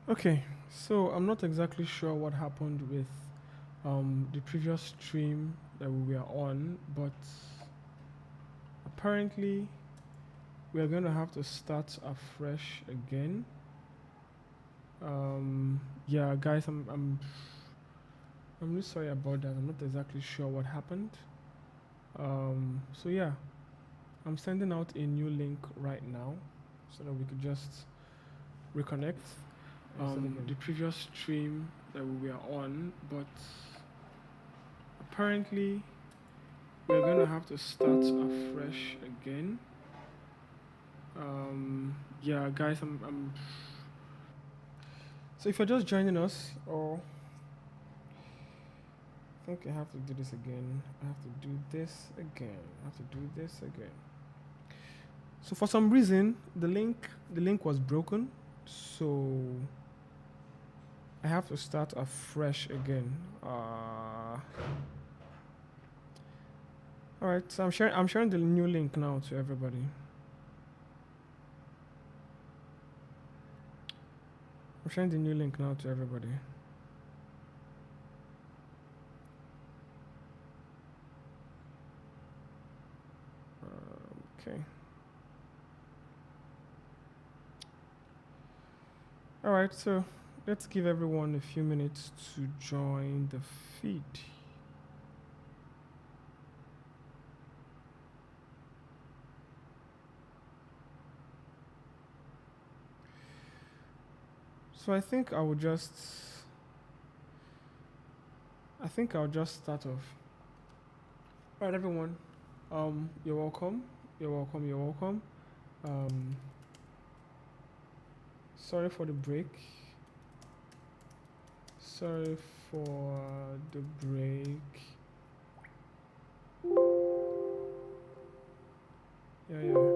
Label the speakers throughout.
Speaker 1: Okay, so I'm not exactly sure what happened with the previous stream that we were on, but apparently we are going to have to start afresh again. Yeah, guys, I'm really sorry about that. I'm not exactly sure what happened. So yeah, I'm sending out a new link right now so that we could just reconnect. The previous stream that we were on, but apparently we're going to have to start afresh again. Yeah, guys, I'm. So if you're just joining us, or I think I have to do this again. I have to do this again. I have to do this again. So for some reason, the link was broken. So I have to start afresh again. All right. So I'm sharing the new link now to everybody. I'm sharing the new link now to everybody. Okay. All right. So let's give everyone a few minutes to join the feed. So I think I'll just start off. All right, everyone. You're welcome. You're welcome. You're welcome. Um, sorry for the break. Sorry for the break. Yeah.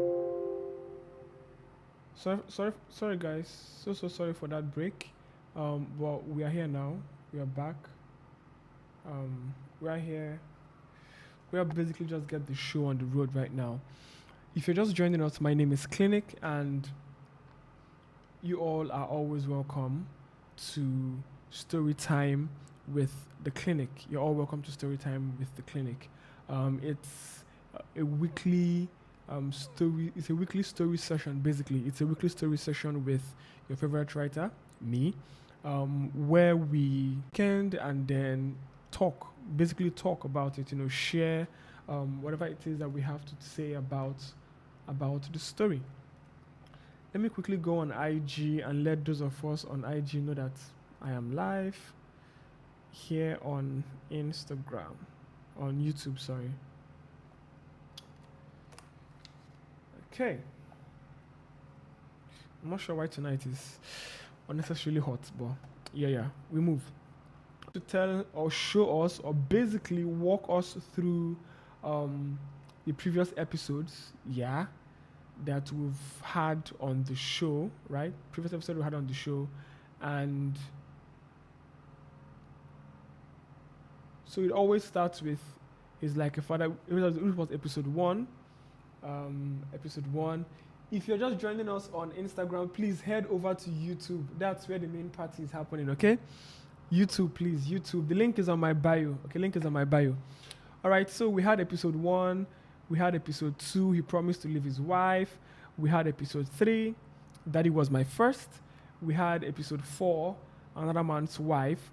Speaker 1: Sorry, guys. So sorry for that break. But we are here now. We are back. We are here. We are basically just get the show on the road right now. If you're just joining us, my name is Clinic, and you all are always welcome to story time with the clinic. You're all welcome to story time with the clinic. It's a weekly story. It's a weekly story session. Basically, it's a weekly story session with your favorite writer, me, where we can and then talk. Basically, talk about it. Share whatever it is that we have to say about the story. Let me quickly go on IG and let those of us on IG know that I am live here on Instagram, on YouTube, sorry. Okay. I'm not sure why tonight is unnecessarily hot, but yeah, we move. To tell or show us or basically walk us through the previous episodes, that we've had on the show, right? Previous episode we had on the show, and so it always starts with "Is like a father." It was episode one. Episode one. If you're just joining us on Instagram, please head over to YouTube. That's where the main party is happening. Okay, YouTube, please. YouTube. The link is on my bio. Okay, link is on my bio. All right. So we had episode one. We had episode two. He promised to leave his wife. We had episode three. Daddy was my first. We had episode four. Another man's wife.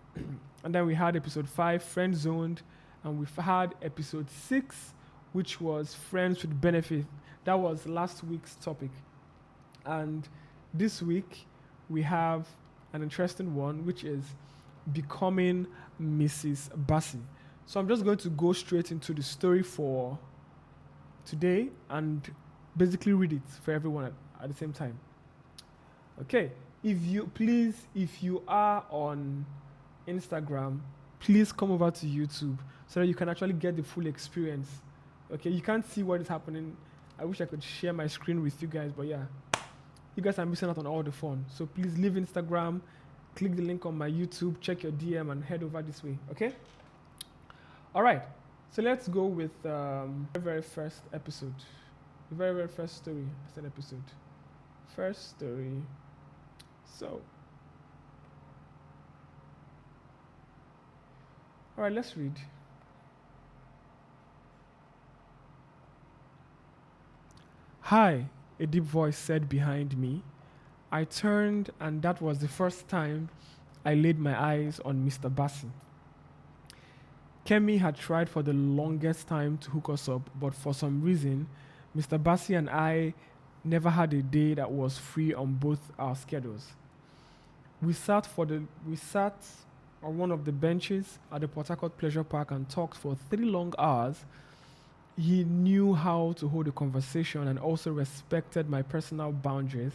Speaker 1: And then we had episode five. Friend zoned. And we've had episode six, which was friends with benefit. That was last week's topic. And this week we have an interesting one, which is becoming Mrs. Bassey. So I'm just going to go straight into the story for today and basically read it for everyone at the same time. Okay. If you are on Instagram, please come over to YouTube so that you can actually get the full experience. Okay, you can't see what is happening. I wish I could share my screen with you guys, but yeah, you guys are missing out on all the fun. So please leave Instagram, click the link on my YouTube, check your DM, and head over this way. Okay. All right. So let's go with the very first episode, the very first story. I said episode. First story. So All right, let's read. Hi, a deep voice said behind me. I turned, and that was the first time I laid my eyes on Mr. Bassey. Kemi had tried for the longest time to hook us up, but for some reason, Mr. Bassey and I never had a day that was free on both our schedules. We sat on one of the benches at the Port Harcourt Pleasure Park and talked for 3 long hours. He knew how to hold a conversation and also respected my personal boundaries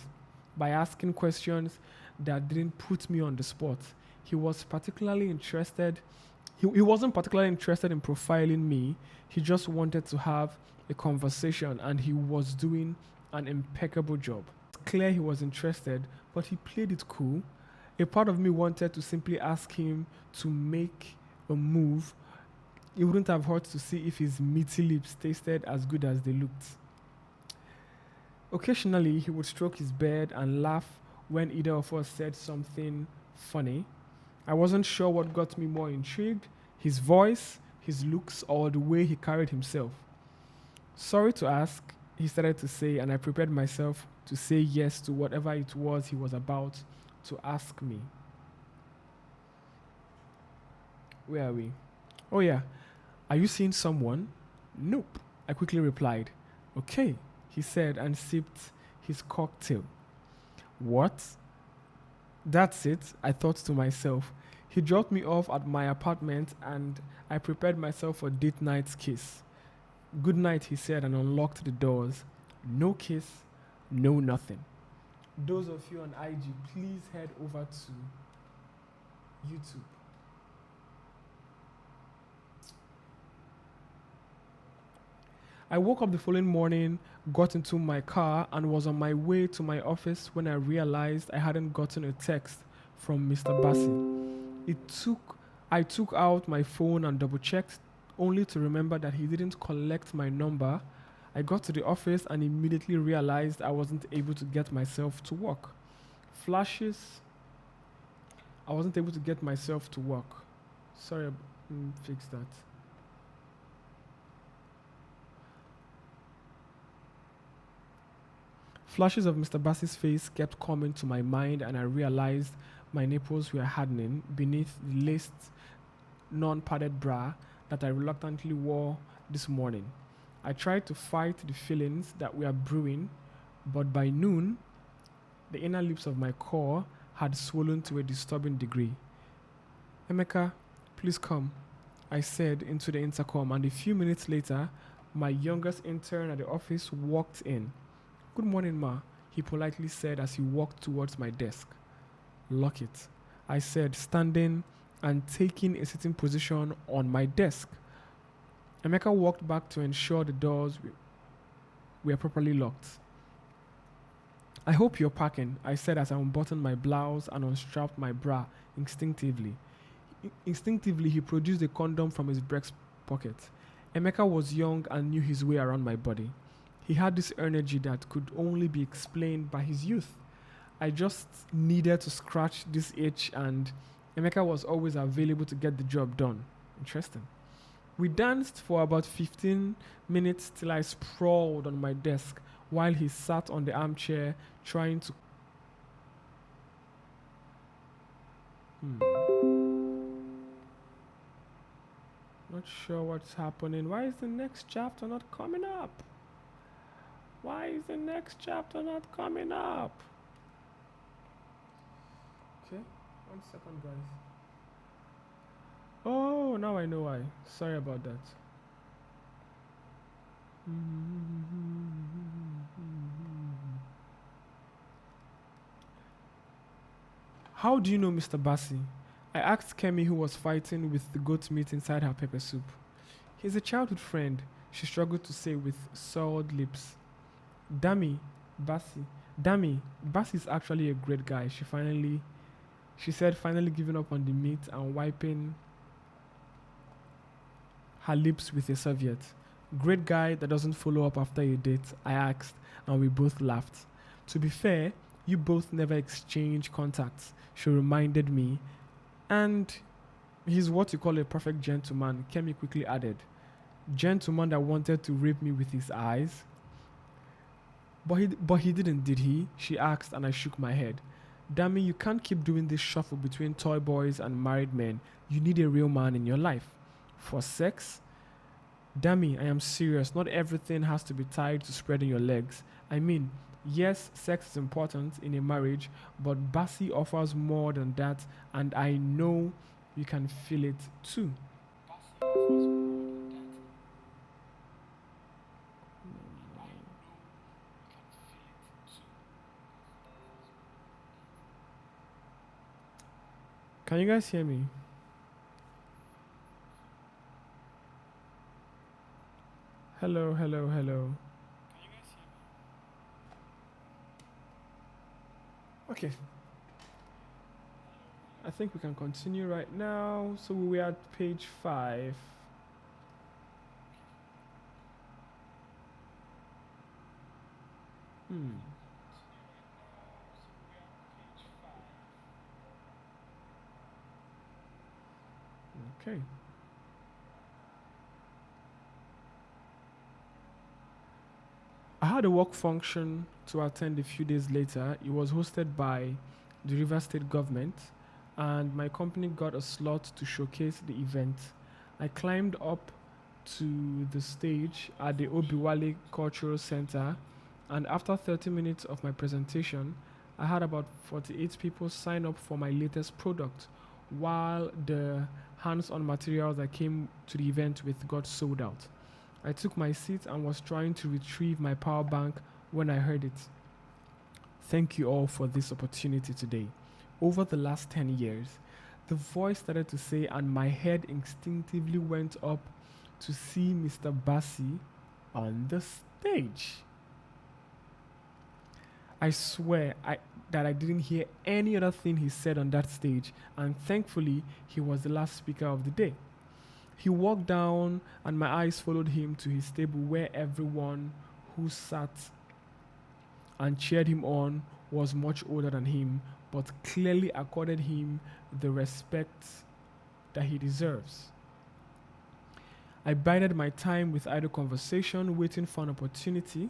Speaker 1: by asking questions that didn't put me on the spot. He was particularly interested he wasn't particularly interested in profiling me. He just wanted to have a conversation and he was doing an impeccable job. It's clear he was interested, but he played it cool. A part of me wanted to simply ask him to make a move. It wouldn't have hurt to see if his meaty lips tasted as good as they looked. Occasionally, he would stroke his beard and laugh when either of us said something funny. I wasn't sure what got me more intrigued, his voice, his looks, or the way he carried himself. Sorry to ask, he started to say, and I prepared myself to say yes to whatever it was he was about to ask me. Where are we? Oh, yeah. Are you seeing someone? Nope, I quickly replied. Okay, he said and sipped his cocktail. What? That's it, I thought to myself. He dropped me off at my apartment and I prepared myself for date night's kiss. Good night, he said, and unlocked the doors. No kiss, no nothing. Those of you on IG, please head over to YouTube. I woke up the following morning, got into my car, and was on my way to my office when I realized I hadn't gotten a text from Mr. Bassey. I took out my phone and double checked, only to remember that he didn't collect my number. I got to the office and immediately realized I wasn't able to get myself to work. I wasn't able to get myself to work. Sorry, fix that. Flashes of Mr. Bassey's face kept coming to my mind, and I realized my nipples were hardening beneath the laced, non-padded bra that I reluctantly wore this morning. I tried to fight the feelings that were brewing, but by noon, the inner lips of my core had swollen to a disturbing degree. Emeka, please come, I said into the intercom, and a few minutes later, my youngest intern at the office walked in. Good morning, Ma, he politely said as he walked towards my desk. Lock it, I said, standing and taking a sitting position on my desk. Emeka walked back to ensure the doors were properly locked. I hope you're packing, I said as I unbuttoned my blouse and unstrapped my bra instinctively. Instinctively, he produced a condom from his breast pocket. Emeka was young and knew his way around my body. He had this energy that could only be explained by his youth. I just needed to scratch this itch, and Emeka was always available to get the job done. Interesting. We danced for about 15 minutes till I sprawled on my desk while he sat on the armchair trying to... Not sure what's happening. Why is the next chapter not coming up? Why is the next chapter not coming up? Okay, 1 second, guys. Oh, now I know why. Sorry about that. How do you know Mr. Bassey? I asked Kemi, who was fighting with the goat meat inside her pepper soup. He's a childhood friend, she struggled to say with soiled lips. Dammy, Bassey's actually a great guy, she said, finally giving up on the meat and wiping her lips with a serviette. Great guy that doesn't follow up after a date, I asked, and we both laughed. To be fair, you both never exchanged contacts, she reminded me, and He's what you call a perfect gentleman, Kemi quickly added. Gentleman that wanted to rape me with his eyes. But he didn't, did he? She asked, and I shook my head. Dammy, you can't keep doing this shuffle between toy boys and married men. You need a real man in your life. For sex? Dammy, I am serious. Not everything has to be tied to spreading your legs. I mean, yes, sex is important in a marriage, but Bassey offers more than that, and I know you can feel it too. Can you guys hear me? Hello, hello, hello. Okay, I think we can continue right now. So we're at page 5. Hmm. Okay. I had a work function to attend a few days later. It was hosted by the River State government, and my company got a slot to showcase the event. I climbed up to the stage at the Obiwale Cultural Center, and after 30 minutes of my presentation, I had about 48 people sign up for my latest product, while the hands on materials I came to the event with got sold out. I took my seat and was trying to retrieve my power bank when I heard it. Thank you all for this opportunity today. Over the last 10 years, the voice started to say, and my head instinctively went up to see Mr. Bassey on the stage. I swear that I didn't hear any other thing he said on that stage, and thankfully, he was the last speaker of the day. He walked down, and my eyes followed him to his table where everyone who sat and cheered him on was much older than him, but clearly accorded him the respect that he deserves. I bided my time with idle conversation, waiting for an opportunity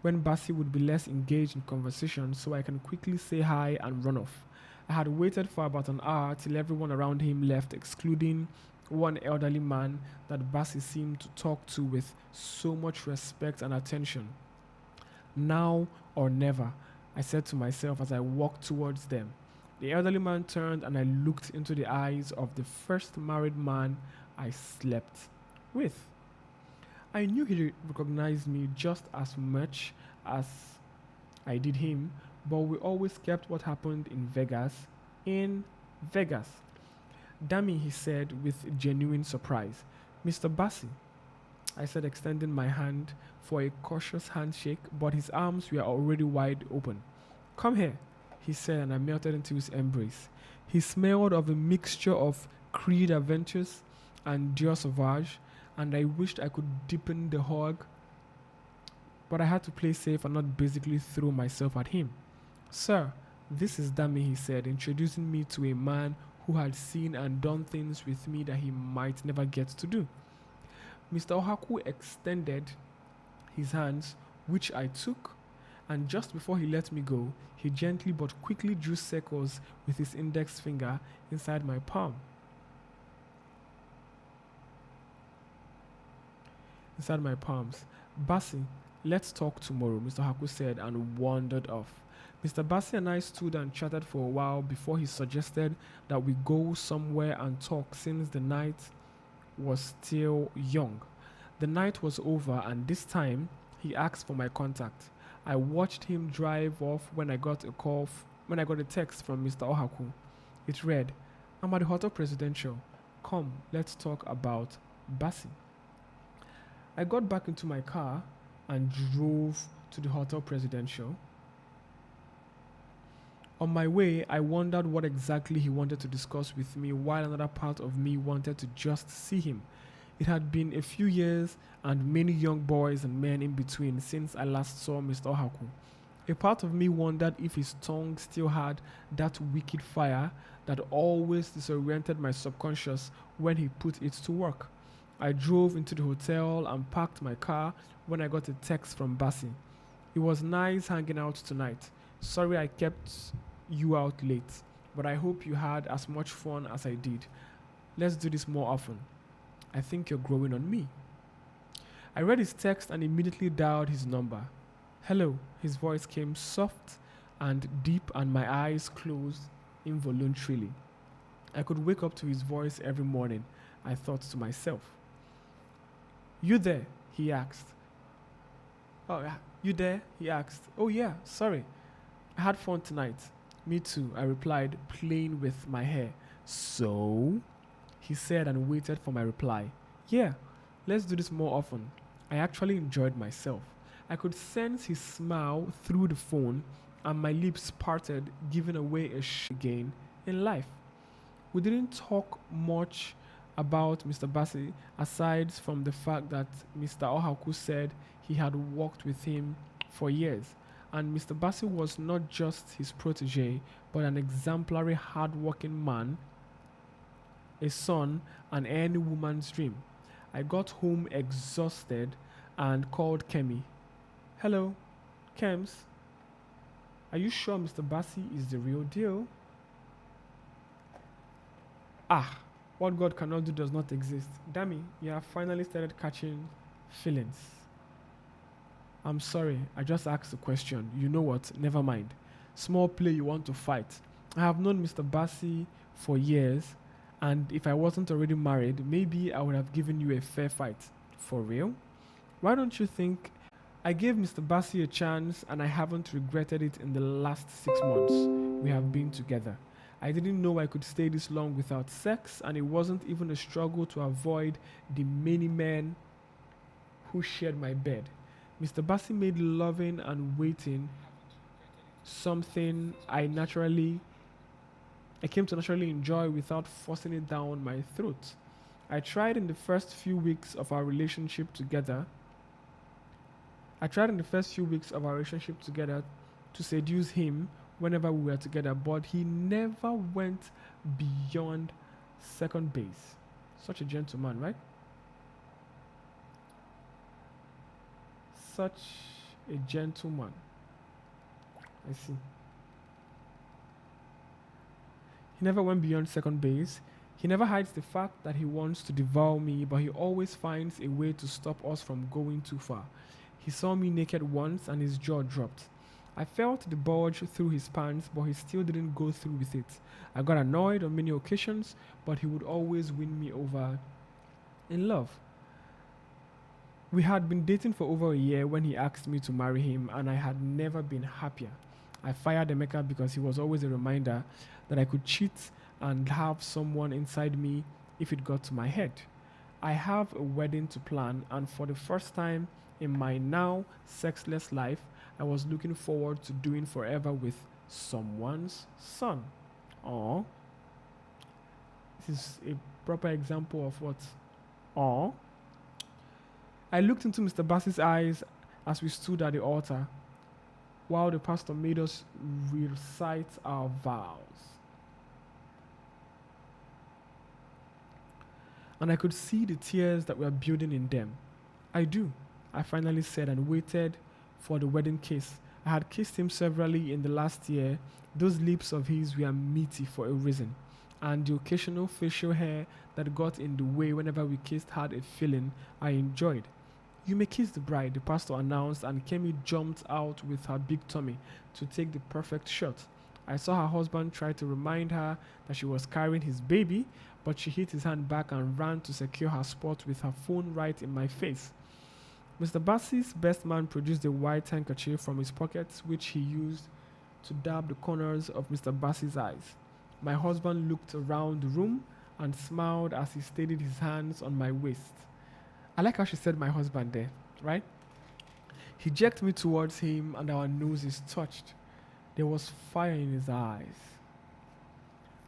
Speaker 1: when Bassey would be less engaged in conversation so I can quickly say hi and run off. I had waited for about an hour till everyone around him left, excluding one elderly man that Bassey seemed to talk to with so much respect and attention. Now or never, I said to myself as I walked towards them. The elderly man turned and I looked into the eyes of the first married man I slept with. I knew he recognized me just as much as I did him, but we always kept what happened in Vegas. Dammy, he said with genuine surprise. Mr. Bassey, I said, extending my hand for a cautious handshake, but his arms were already wide open. Come here, he said, and I melted into his embrace. He smelled of a mixture of Creed Adventures and Dior Sauvage, and I wished I could deepen the hug, but I had to play safe and not basically throw myself at him. Sir, this is Dammy, he said, introducing me to a man who had seen and done things with me that he might never get to do. Mr. Ohaku extended his hands, which I took, and just before he let me go, he gently but quickly drew circles with his index finger inside my palm. Inside my palms. Bassey, let's talk tomorrow, Mr. Haku said and wandered off. Mr. Bassey and I stood and chatted for a while before he suggested that we go somewhere and talk since the night was still young. The night was over and this time he asked for my contact. I watched him drive off when I got a text from Mr. Ohaku. It read, I'm at the Hotel Presidential. Come, let's talk about Bassey. I got back into my car and drove to the Hotel Presidential. On my way, I wondered what exactly he wanted to discuss with me, while another part of me wanted to just see him. It had been a few years and many young boys and men in between since I last saw Mr. Ohaku. A part of me wondered if his tongue still had that wicked fire that always disoriented my subconscious when he put it to work. I drove into the hotel and parked my car when I got a text from Bassey. It was nice hanging out tonight. Sorry I kept you out late, but I hope you had as much fun as I did. Let's do this more often. I think you're growing on me. I read his text and immediately dialed his number. Hello, his voice came soft and deep, and my eyes closed involuntarily. I could wake up to his voice every morning, I thought to myself. You there? He asked. Oh, yeah. You there? He asked. Oh, yeah, sorry. I had fun tonight. Me too, I replied, playing with my hair. So? He said and waited for my reply. Yeah, let's do this more often. I actually enjoyed myself. I could sense his smile through the phone, and my lips parted, giving away again in life. We didn't talk much about Mr. Bassey, aside from the fact that Mr. Ohaku said he had worked with him for years. And Mr. Bassey was not just his protege, but an exemplary hard-working man, a son, and any woman's dream. I got home exhausted and called Kemi. Hello, Kems. Are you sure Mr. Bassey is the real deal? Ah, what God cannot do does not exist. Dammy, you have finally started catching feelings. I'm sorry, I just asked a question. You know what? Never mind. Small play you want to fight. I have known Mr. Bassey for years, and if I wasn't already married, maybe I would have given you a fair fight. For real? Why don't you think I gave Mr. Bassey a chance and I haven't regretted it in the last 6 months we have been together? I didn't know I could stay this long without sex, and it wasn't even a struggle to avoid the many men who shared my bed. Mr. Bassey made loving and waiting something I came to naturally enjoy without forcing it down my throat. I tried in the first few weeks of our relationship together to seduce him whenever we were together, but he never went beyond second base. Such a gentleman, right? Such a gentleman. I see. He never went beyond second base. He never hides the fact that he wants to devour me, but he always finds a way to stop us from going too far. He saw me naked once and his jaw dropped. I felt the bulge through his pants, but he still didn't go through with it. I got annoyed on many occasions, but he would always win me over in love. We had been dating for over a year when he asked me to marry him, and I had never been happier. I fired Emeka because he was always a reminder that I could cheat and have someone inside me if it got to my head. I have a wedding to plan, and for the first time in my now sexless life, I was looking forward to doing forever with someone's son. Aww. This is a proper example of what? Aww. I looked into Mr. Bassey's eyes as we stood at the altar while the pastor made us recite our vows. And I could see the tears that were building in them. I do, I finally said, and waited for the wedding kiss. I had kissed him severally in the last year. Those lips of his were meaty for a reason, and the occasional facial hair that got in the way whenever we kissed had a feeling I enjoyed. You may kiss the bride, the pastor announced, and Kemi jumped out with her big tummy to take the perfect shot. I saw her husband try to remind her that she was carrying his baby, but she hit his hand back and ran to secure her spot with her phone right in my face. Mr. Bassey's best man produced a white handkerchief from his pockets, which he used to dab the corners of Mr. Bassey's eyes. My husband looked around the room and smiled as he steadied his hands on my waist. I like how she said my husband there, right? He jerked me towards him and our noses touched. There was fire in his eyes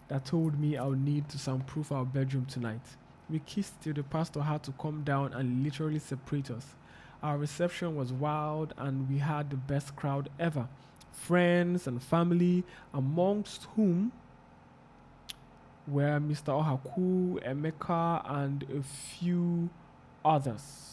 Speaker 1: that told me I would need to soundproof our bedroom tonight. We kissed till the pastor had to come down and literally separate us. Our reception was wild and we had the best crowd ever. Friends and family, amongst whom were Mr. Ohaku, Emeka, and a few others.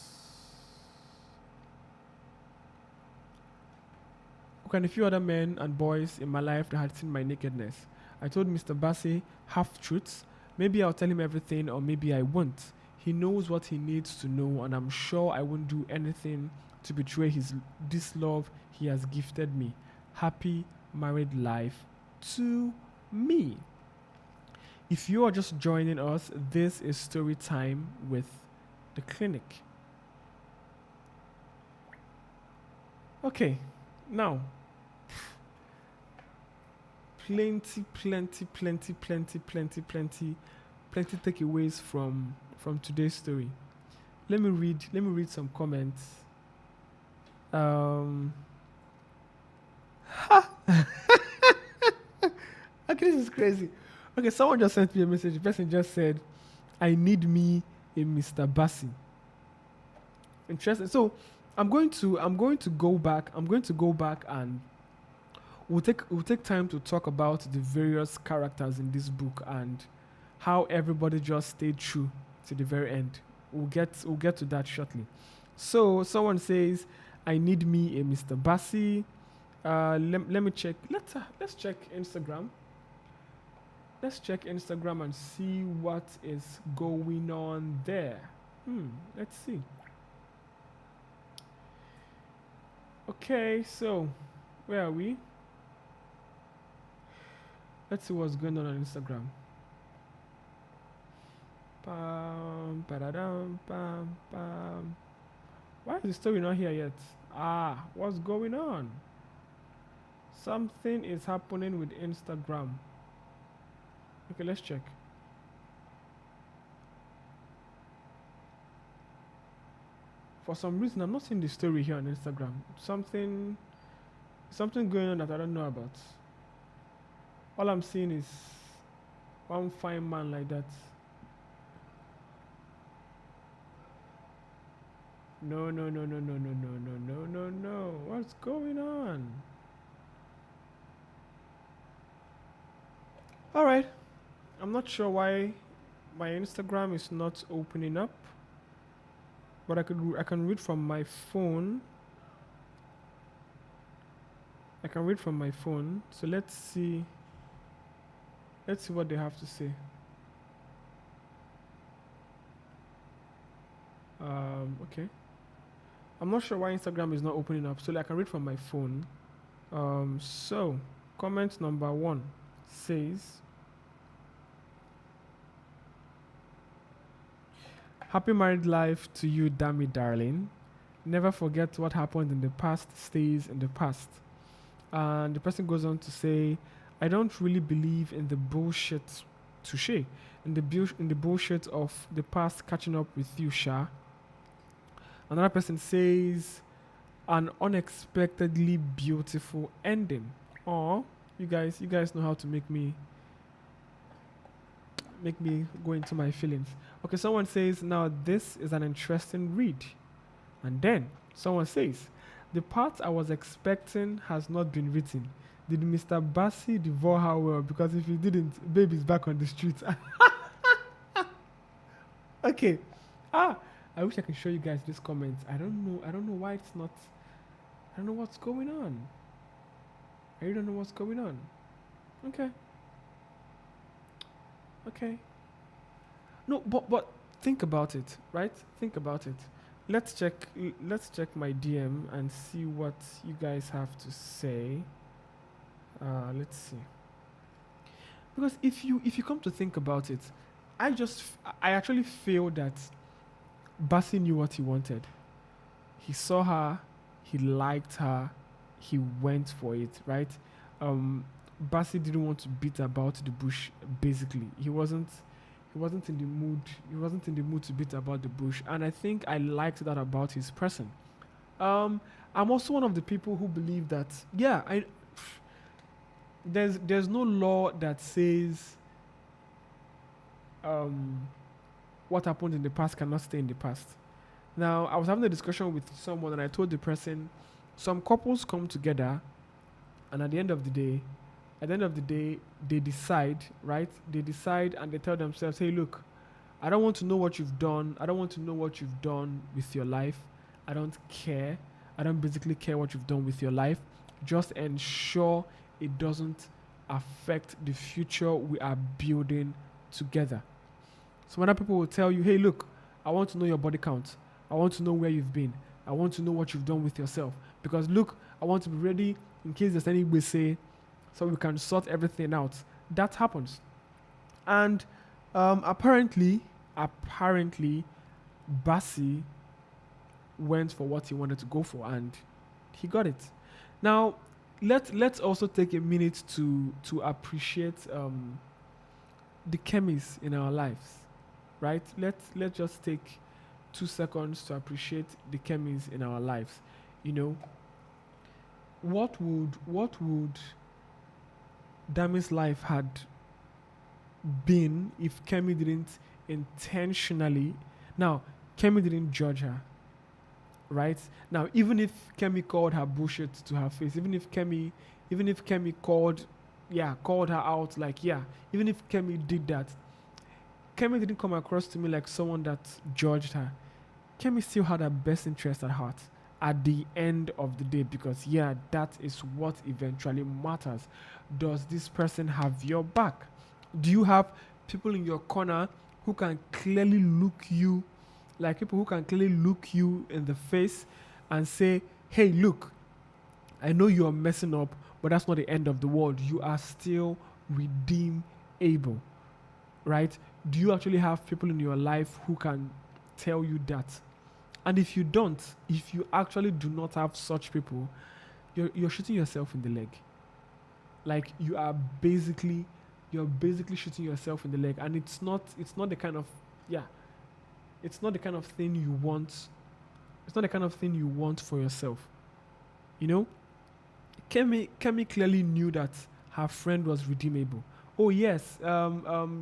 Speaker 1: Okay, and a few other men and boys in my life that had seen my nakedness. I told Mr. Bassey half truths. Maybe I'll tell him everything, or maybe I won't. He knows what he needs to know, and I'm sure I won't do anything to betray this love he has gifted me. Happy married life to me. If you are just joining us, this is story time with the clinic. Okay, now plenty takeaways from today's story. Let me read some comments. Okay, this is crazy. Okay, someone just sent me a message. The person just said, "I need me a Mr. Bassey." Interesting. So I'm going to go back and we'll take time to talk about the various characters in this book and how everybody just stayed true to the very end. We'll get to that shortly. So someone says, "I need me a Mr. Bassey." Let me check. Let's check Instagram. Let's check Instagram and see what is going on there. Let's see. Okay, so where are we? Let's see what's going on Instagram. Pam, padadam, pam, pam. Why is the story not here yet? What's going on? Something is happening with Instagram. Okay, let's check. For some reason, I'm not seeing the story here on Instagram. Something going on that I don't know about. All I'm seeing is one fine man like that. No. What's going on? All right. I'm not sure why my Instagram is not opening up, but I can read from my phone. I can read from my phone. So let's see what they have to say. Okay. I'm not sure why Instagram is not opening up, so I can read from my phone. So comment number 1 says, "Happy married life to you, Dami darling. Never forget what happened in the past stays in the past." And the person goes on to say, "I don't really believe in the bullshit, touche, in the bullshit of the past catching up with you, Sha." Another person says, "An unexpectedly beautiful ending." Oh, you guys know how to make me go into my feelings. Okay, someone says, "Now this is an interesting read." And then someone says, "The part I was expecting has not been written. Did Mr. Bassey devour her well? Because if he didn't, baby's back on the streets." Okay. I wish I could show you guys this comment. I don't know why it's not. I don't know what's going on. I really don't know what's going on. Okay. No, but think about it, right? Think about it. Let's check my DM and see what you guys have to say. Let's see. Because if you come to think about it, I actually feel that Bassey knew what he wanted. He saw her, he liked her, he went for it, right? Bassey didn't want to beat about the bush. Basically, he wasn't in the mood. He wasn't in the mood to beat about the bush, and I think I liked that about his person. I'm also one of the people who believe that there's no law that says what happened in the past cannot stay in the past. Now, I was having a discussion with someone, and I told the person, some couples come together, and at the end of the day, they decide, right? They decide and they tell themselves, hey, look, I don't want to know what you've done. I don't want to know what you've done with your life. I don't care. I don't basically care what you've done with your life. Just ensure it doesn't affect the future we are building together. Some other people will tell you, hey, look, I want to know your body count. I want to know where you've been. I want to know what you've done with yourself. Because look, I want to be ready in case there's any say, so we can sort everything out. That happens. And apparently, Bassey went for what he wanted to go for, and he got it. Now, let's also take a minute to appreciate the chemies in our lives, right? Let's just take 2 seconds to appreciate the chemies in our lives. You know, what would Dami's life had been if Kemi didn't intentionally, now Kemi didn't judge her, right? Now, even if Kemi called her bullshit to her face, even if Kemi called her out, like, yeah, even if Kemi did that, Kemi didn't come across to me like someone that judged her. Kemi still had her best interest at heart at the end of the day, because yeah, that is what eventually matters. Does this person have your back? Do you have people in your corner who can clearly look you, like people who can clearly look you in the face and say, hey, look, I know you're messing up, but that's not the end of the world. You are still redeemable, right? Do you actually have people in your life who can tell you that? And if you don't, if you actually do not have such people, you're shooting yourself in the leg. Like you're basically shooting yourself in the leg, and it's not the kind of it's not the kind of thing you want. It's not the kind of thing you want for yourself. You know, Kemi clearly knew that her friend was redeemable. Oh yes,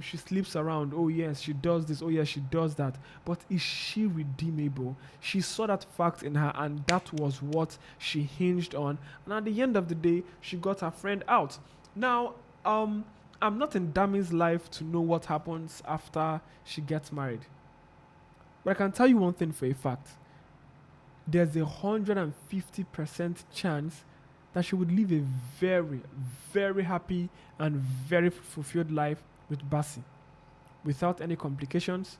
Speaker 1: she sleeps around. Oh yes, she does this. Oh yes, she does that. But is she redeemable? She saw that fact in her, and that was what she hinged on. And at the end of the day, she got her friend out. Now, I'm not in Dami's life to know what happens after she gets married. But I can tell you one thing for a fact. There's 150% chance that she would live a very, very happy and very fulfilled life with Bassey, without any complications,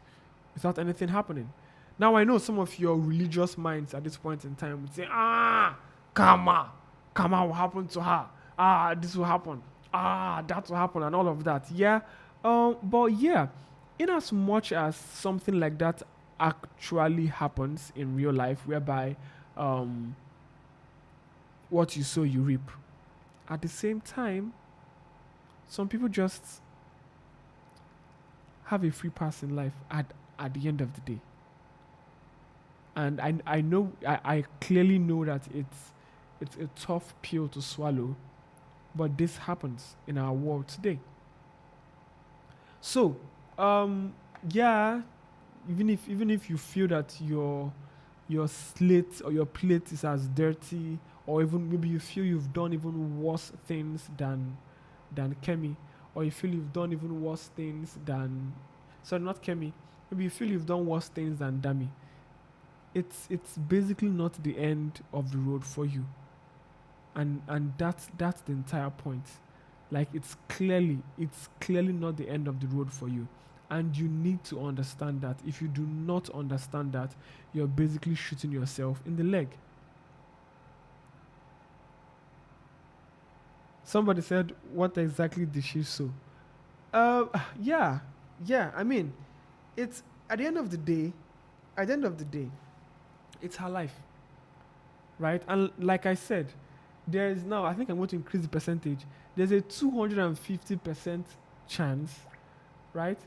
Speaker 1: without anything happening. Now, I know some of your religious minds at this point in time would say, karma will happen to her. This will happen. That will happen, and all of that. Yeah. But yeah, in as much as something like that actually happens in real life, whereby what you sow, you reap. At the same time, some people just have a free pass in life at the end of the day. And I clearly know that it's a tough pill to swallow, but this happens in our world today. So, yeah, even if you feel that your slate or your plate is as dirty, or even maybe you feel you've done even worse things than Kemi, or you feel you've done even worse things than, sorry, not Kemi, maybe you feel you've done worse things than Dami, it's basically not the end of the road for you, and that's the entire point. Like it's clearly not the end of the road for you, and you need to understand that. If you do not understand that, you're basically shooting yourself in the leg. Somebody said, what exactly did she sow? Yeah. I mean, it's at the end of the day, it's her life, right? And like I said, there is now, I think I'm going to increase the percentage. There's a 250% chance, right?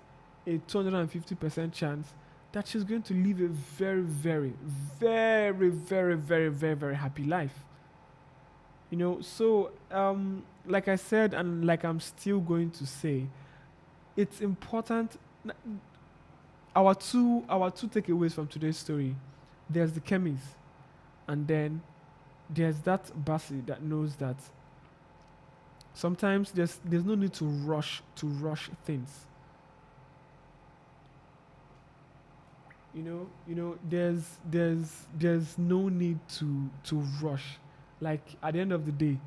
Speaker 1: A 250% chance that she's going to live a very, very, very, very, very, very, very happy life. You know, so like I said, and like I'm still going to say, it's important. Our two takeaways from today's story there's the chemis, and then there's that Bassey that knows that sometimes there's no need to rush things. There's no need to rush. Like at the end of the day,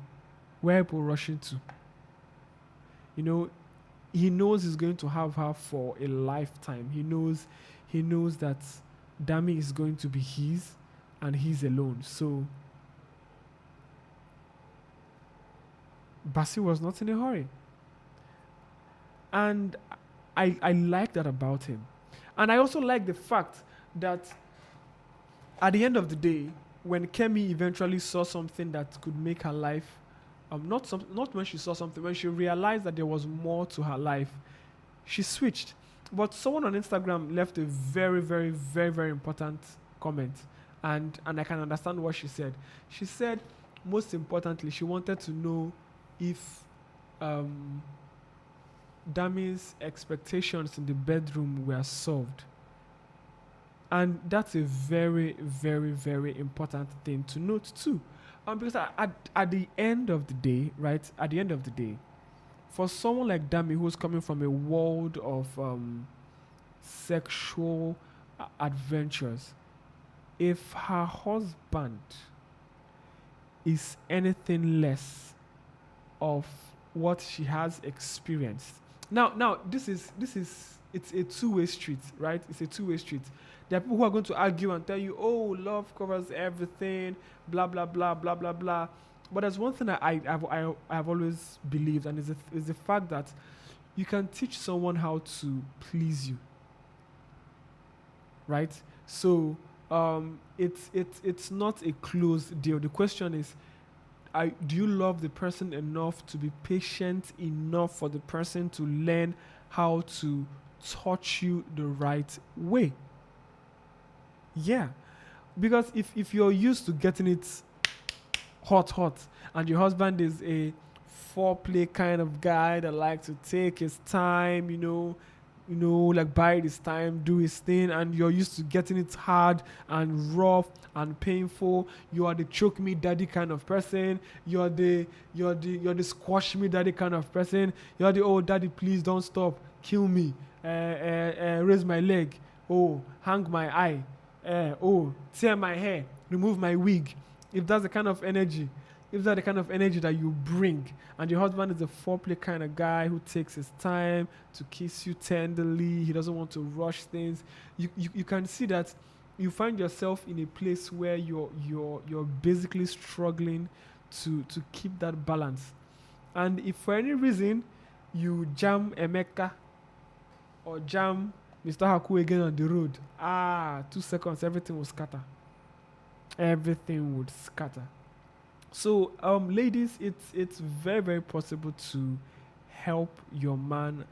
Speaker 1: where are people rushing to? You know, he knows he's going to have her for a lifetime. He knows that Dami is going to be his and he's alone. So Bassey was not in a hurry. And I like that about him. And I also like the fact that at the end of the day, when Kemi eventually saw something that could make her life, not when she saw something, when she realized that there was more to her life, she switched. But someone on Instagram left a very, very, very, very important comment, and I can understand what she said. She said, most importantly, she wanted to know if Dami's expectations in the bedroom were solved. And that's a very, very, very important thing to note too. Because at the end of the day, right? At the end of the day, for someone like Dami who's coming from a world of sexual adventures, if her husband is anything less of what she has experienced. Now this is it's a two-way street, right? It's a two-way street. There are people who are going to argue and tell you, oh, love covers everything, blah, blah, blah, blah, blah, blah. But there's one thing that I've always believed, and is the fact that you can teach someone how to please you, right? So it's not a closed deal. The question is, do you love the person enough to be patient enough for the person to learn how to touch you the right way? Yeah. Because if you're used to getting it hot, and your husband is a foreplay kind of guy that likes to take his time, like bide his time, do his thing, and you're used to getting it hard and rough and painful. You are the choke me daddy kind of person. You're the squash me daddy kind of person. You're the, oh daddy, please don't stop, kill me, raise my leg, oh hang my eye, oh tear my hair, remove my wig. If that's the kind of energy that you bring, and your husband is a foreplay kind of guy who takes his time to kiss you tenderly, he doesn't want to rush things, you can see that you find yourself in a place where you're basically struggling to keep that balance. And if for any reason you jam Emeka or jam Mr. Haku again on the road, 2 seconds, everything will scatter. Everything would scatter. So, ladies, it's very, very possible to help your man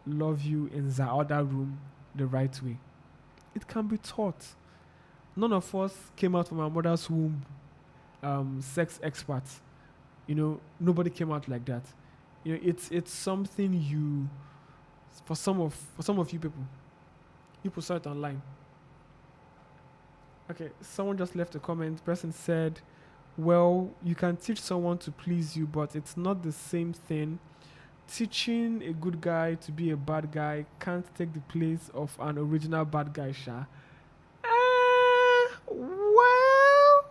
Speaker 1: love you in the other room the right way. It can be taught. None of us came out from our mother's womb sex experts. Nobody came out like that. It's something for some of you people saw it online. Okay, someone just left a comment. The person said, well, you can teach someone to please you, but it's not the same thing. Teaching a good guy to be a bad guy can't take the place of an original bad guy, Sha. Well,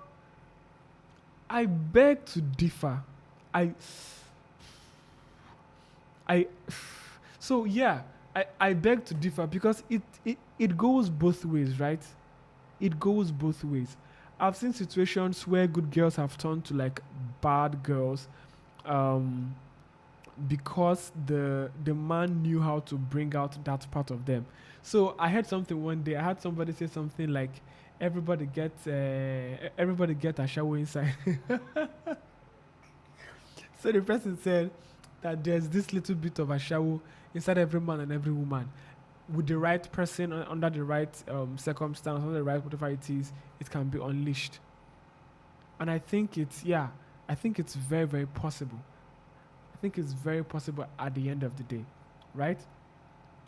Speaker 1: I beg to differ. So yeah, I beg to differ because it goes both ways, right? It goes both ways. I've seen situations where good girls have turned to like bad girls because the man knew how to bring out that part of them. So I heard something one day. I had somebody say something like, everybody get a shower inside. So the person said that there's this little bit of a shower inside every man and every woman. With the right person, under the right circumstance, under the right whatever it is, it can be unleashed. And I think it's very, very possible. I think it's very possible at the end of the day, right?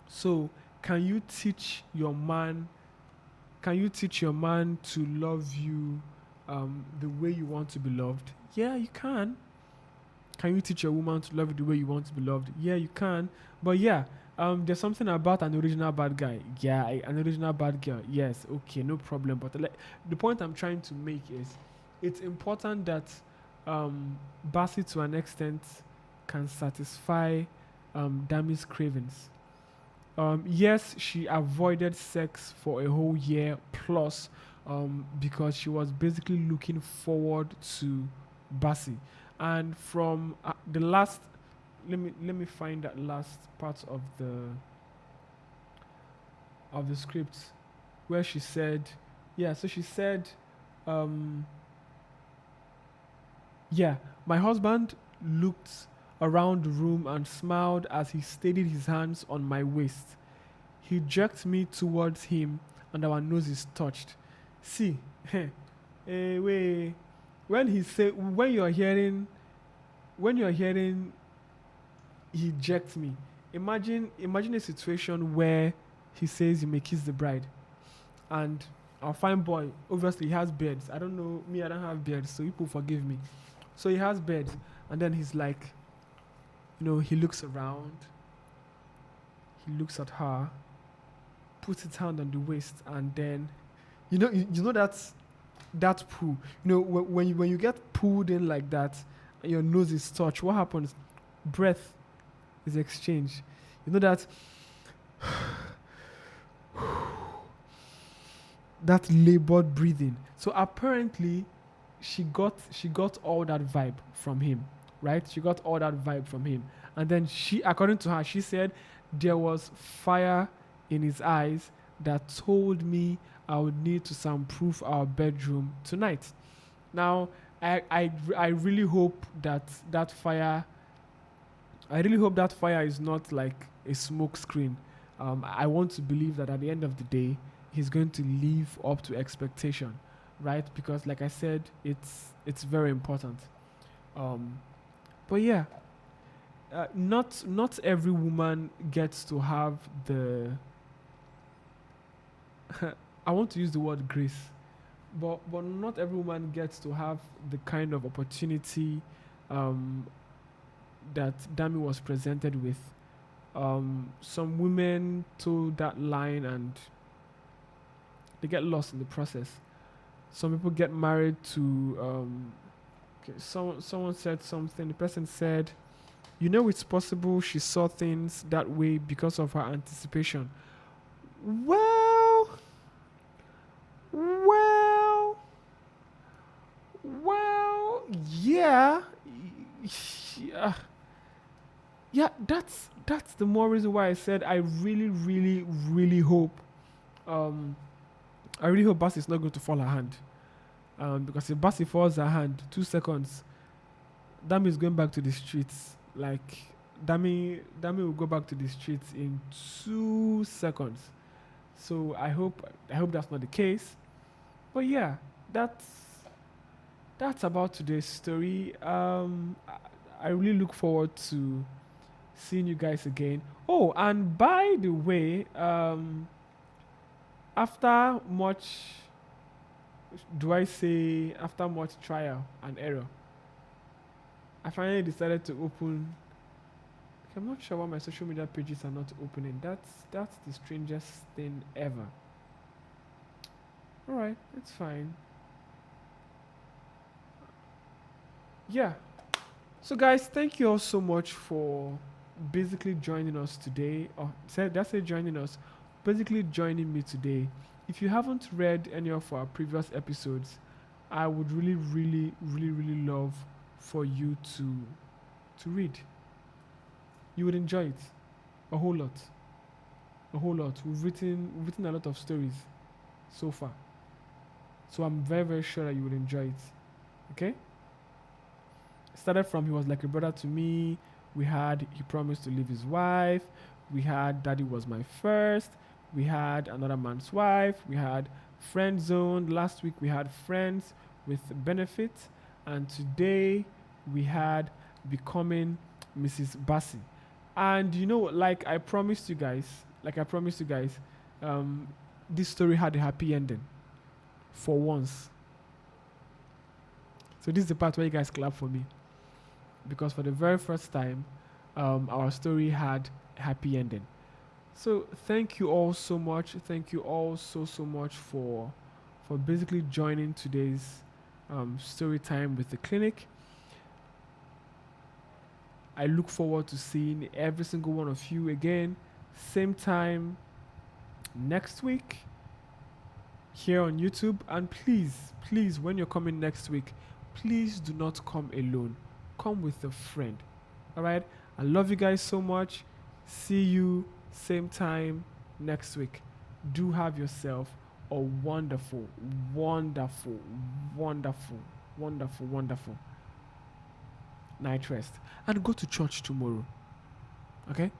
Speaker 1: So can you teach your man can you teach your man to love you the way you want to be loved? Yeah, you can. Can you teach your woman to love you the way you want to be loved? Yeah, you can. But yeah, there's something about an original bad guy. Yeah, an original bad girl. Yes, okay, no problem. But the point I'm trying to make is, it's important that Bassey, to an extent, can satisfy Dami's cravings. Yes, she avoided sex for a whole year plus, because she was basically looking forward to Bassey. And from the last, let me find that last part of the script where she said, yeah. So she said, um, yeah, my husband looked around the room and smiled as he steadied his hands on my waist. He jerked me towards him, and our noses touched. See, wait. When you're hearing he jerked me, imagine a situation where he says you may kiss the bride, and our fine boy, obviously he has beards. I don't know, me, I don't have beards, so people forgive me. So he has beards, and then he's like, he looks around, he looks at her, puts his hand on the waist, and then, that pull. When you get pulled in like that, and your nose is touched, what happens? Breath is exchanged. You know that that labored breathing. So apparently, she got all that vibe from him, right? She got all that vibe from him, and then according to her, she said there was fire in his eyes that told me I would need to soundproof our bedroom tonight. Now, I really hope that fire. I really hope that fire is not like a smoke screen. I want to believe that at the end of the day, he's going to live up to expectation, right? Because, like I said, it's very important. But yeah, not every woman gets to have the. I want to use the word grace, but not every woman gets to have the kind of opportunity that Dami was presented with. Some women told that line and they get lost in the process. Some people get married to. Someone said something. The person said, it's possible she saw things that way because of her anticipation. Well, yeah. Yeah, that's the more reason why I said I really, really, really hope Bassey is not going to fall her hand. Because if Bassey falls her hand, 2 seconds, Dami is going back to the streets. Like, Dami will go back to the streets in 2 seconds. So I hope that's not the case. But yeah, that's about today's story. I really look forward to seeing you guys again. Oh, and by the way, after much trial and error, I finally decided to open. I'm not sure why my social media pages are not opening. That's the strangest thing ever. Alright, it's fine. Yeah. So guys, thank you all so much for basically joining us today. Joining us. Basically joining me today. If you haven't read any of our previous episodes, I would really, really, really, really love for you to read. You would enjoy it a whole lot. We've written a lot of stories so far, so I'm very, very sure that you would enjoy it. Okay. Started from he was like a brother to me. We had he promised to leave his wife. We had daddy was my first. We had another man's wife. We had friend zone. Last week we had friends with benefit, and today we had becoming Mrs. Bassey. And like I promised you guys, this story had a happy ending. For once. So this is the part where you guys clap for me. Because for the very first time, our story had a happy ending. So thank you all so much. Thank you all so much for basically joining today's story time with the clinic. I look forward to seeing every single one of you again, same time next week here on YouTube. And please, when you're coming next week, please do not come alone. Come with a friend. All right? I love you guys so much. See you same time next week. Do have yourself a wonderful night rest. And go to church tomorrow. Okay?